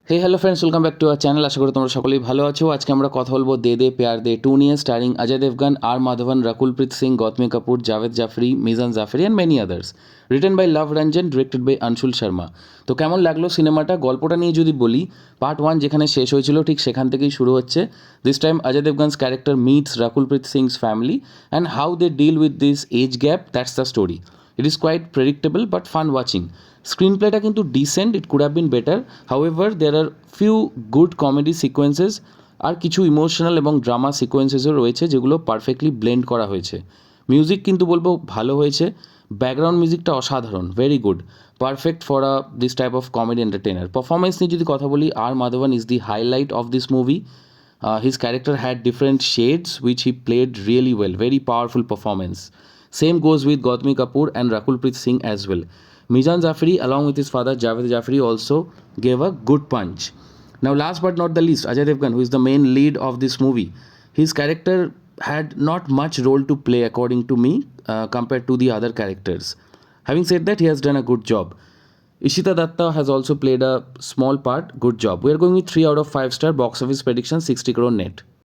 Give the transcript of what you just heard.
Hey hello friends, welcome back to our channel. আশা করি তোমরা সকলেই ভালো আছো। আজকে আমরা কথা বলবো দে দে প্যার দে 2 নিয়ে, starring Ajay Devgan, R Madhavan, Rakulpreet Singh, Gautami Kapoor, Javed Jaffrey, Meezaan Jaffrey and many others. Written by Luv Ranjan, directed by Anshul Sharma. তো কেমন লাগলো সিনেমাটা? গল্পটা নিয়ে যদি বলি, পার্ট 1 যেখানে শেষ হয়েছিল ঠিক সেখান থেকেই শুরু হচ্ছে। This time Ajay Devgan's character meets Rakulpreet Singh's family and how they deal with this age gap, that's the story. It is quite predictable but fun watching. স্ক্রিনপ্লেটা কিন্তু decent, it could have been better. However there are few good comedy sequences আর কিছু emotional এবং drama সিকোয়েন্সেসও রয়েছে যেগুলো perfectly blend করা হয়েছে। Music কিন্তু বলবো ভালো হয়েছে। ব্যাকগ্রাউন্ড মিউজিকটা অসাধারণ, very good, perfect for this type of comedy entertainer. Performance নিয়ে যদি কথা বলি, R Madhavan is the highlight of this movie. His character had different shades which he played really well. Very powerful performance. Same goes with Gautami Kapoor and Rakulpreet Singh as well. Mizan Jafri, along with his father Javed Jafri, also gave a good punch. Now, last but not the least, Ajay Devgan, who is the main lead of this movie, his character had not much role to play, according to me, compared to the other characters. Having said that, he has done a good job. Ishita Datta has also played a small part. Good job. We are going with 3 out of 5 star. Box office prediction 60 crore net.